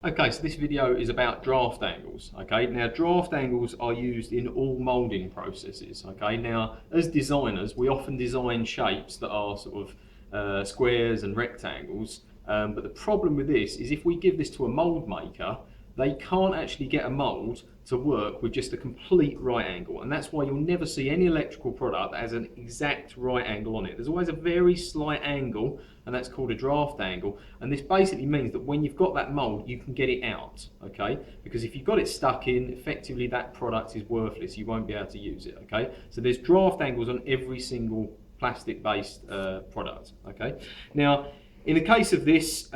Okay, so this video is about draft angles. Okay, now draft angles are used in all moulding processes. Okay, now as designers, we often design shapes that are sort of squares and rectangles. But the problem with this is if we give this to a mould maker, they can't actually get a mould to work with just a complete right angle, and that's why you'll never see any electrical product that has an exact right angle on it. There's always a very slight angle, and that's called a draft angle, and this basically means that when you've got that mould, you can get it out, okay? Because if you've got it stuck in, effectively that product is worthless. You won't be able to use it, okay? So there's draft angles on every single plastic-based product, okay? Now, in the case of this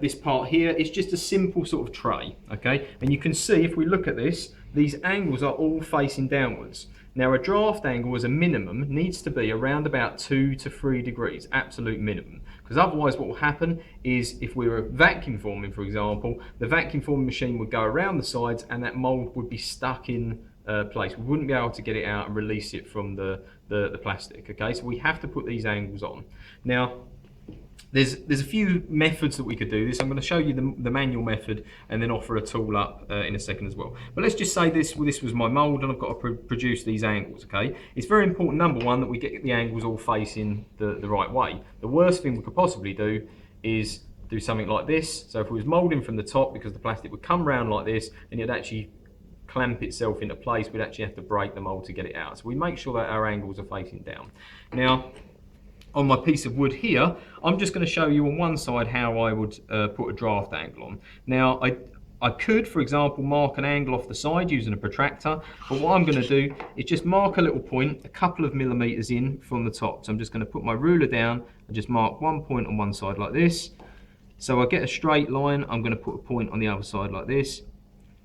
this part here, it's just a simple sort of tray, okay? And you can see if we look at this, these angles are all facing downwards. Now a draft angle as a minimum needs to be around about 2 to 3 degrees, absolute minimum. Because otherwise what will happen is if we were vacuum forming, for example, the vacuum forming machine would go around the sides and that mould would be stuck in place. We wouldn't be able to get it out and release it from the plastic, okay? So we have to put these angles on. Now, there's a few methods that we could do this. I'm going to show you the manual method and then offer a tool up in a second as well. But let's just say this was my mould and I've got to produce these angles, okay? It's very important, number one, that we get the angles all facing the right way. The worst thing we could possibly do is do something like this. So if we was moulding from the top, because the plastic would come round like this, and it'd actually clamp itself into place, we'd actually have to break the mould to get it out. So we make sure that our angles are facing down. Now, on my piece of wood here, I'm just going to show you on one side how I would put a draft angle on. Now, I could, for example, mark an angle off the side using a protractor, but what I'm going to do is just mark a little point a couple of millimeters in from the top. So I'm just going to put my ruler down and just mark one point on one side like this. So I get a straight line, I'm going to put a point on the other side like this,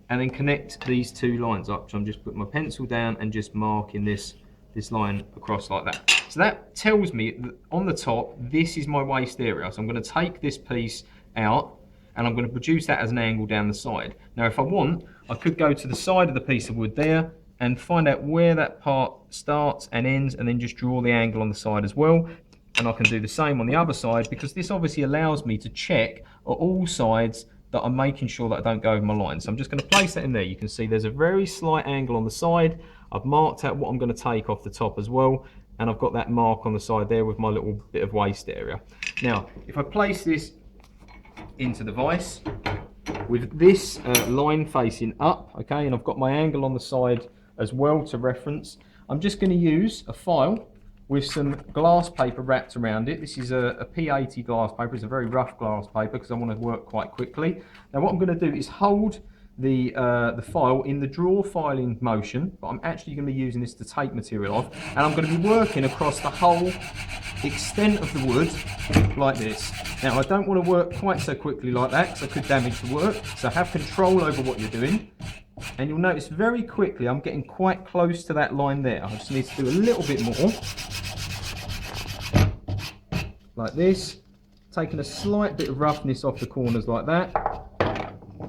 and then connect these two lines up. So I'm just putting my pencil down and just marking this line across like that. So that tells me that on the top, this is my waste area. So I'm going to take this piece out and I'm going to produce that as an angle down the side. Now, if I want, I could go to the side of the piece of wood there and find out where that part starts and ends and then just draw the angle on the side as well. And I can do the same on the other side, because this obviously allows me to check at all sides that I'm making sure that I don't go over my line. So I'm just going to place that in there. You can see there's a very slight angle on the side. I've marked out what I'm going to take off the top as well, and I've got that mark on the side there with my little bit of waste area. Now, if I place this into the vise with this line facing up, okay, and I've got my angle on the side as well to reference, I'm just going to use a file with some glass paper wrapped around it. This is a P80 glass paper. It's a very rough glass paper because I want to work quite quickly. Now what I'm going to do is hold the file in the draw filing motion, but I'm actually going to be using this to take material off, and I'm going to be working across the whole extent of the wood like this. Now I don't want to work quite so quickly like that because I could damage the work, so have control over what you're doing. And you'll notice very quickly I'm getting quite close to that line there. I just need to do a little bit more. Like this, taking a slight bit of roughness off the corners like that.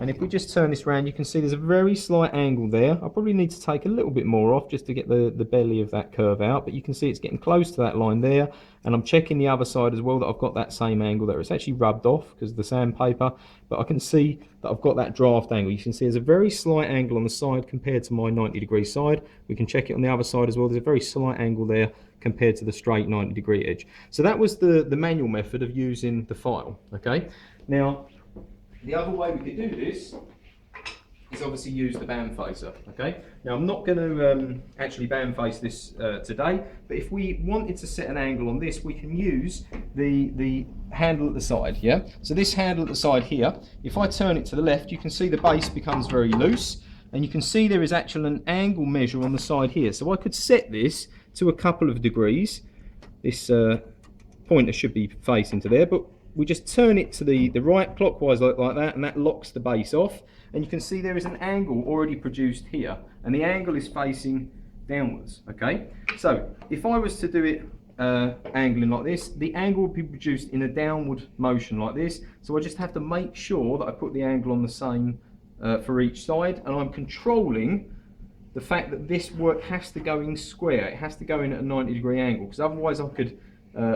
And if we just turn this around, you can see there's a very slight angle there. I probably need to take a little bit more off just to get the belly of that curve out, but you can see it's getting close to that line there. And I'm checking the other side as well that I've got that same angle there. It's actually rubbed off because of the sandpaper, but I can see that I've got that draft angle. You can see there's a very slight angle on the side compared to my 90-degree side. We can check it on the other side as well. There's a very slight angle there compared to the straight 90-degree edge. So that was the manual method of using the file, okay? Now, the other way we could do this is obviously use the band facer, okay? Now I'm not going to actually band face this today, but if we wanted to set an angle on this, we can use the handle at the side, yeah? So this handle at the side here, if I turn it to the left, you can see the base becomes very loose, and you can see there is actually an angle measure on the side here. So I could set this to a couple of degrees. This pointer should be facing to there, but we just turn it to the right clockwise like that, and that locks the base off. And you can see there is an angle already produced here, and the angle is facing downwards, okay? So if I was to do it angling like this, the angle would be produced in a downward motion like this. So I just have to make sure that I put the angle on the same for each side, and I'm controlling the fact that this work has to go in square. It has to go in at a 90-degree angle, because otherwise I could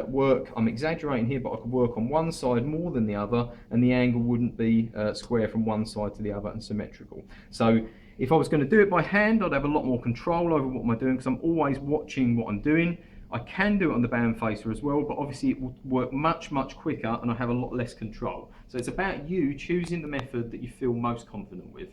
work, I'm exaggerating here, but I could work on one side more than the other, and the angle wouldn't be square from one side to the other and symmetrical. So if I was going to do it by hand, I'd have a lot more control over what I'm doing, because I'm always watching what I'm doing. I can do it on the band facer as well, but obviously it will work much quicker and I have a lot less control. So it's about you choosing the method that you feel most confident with.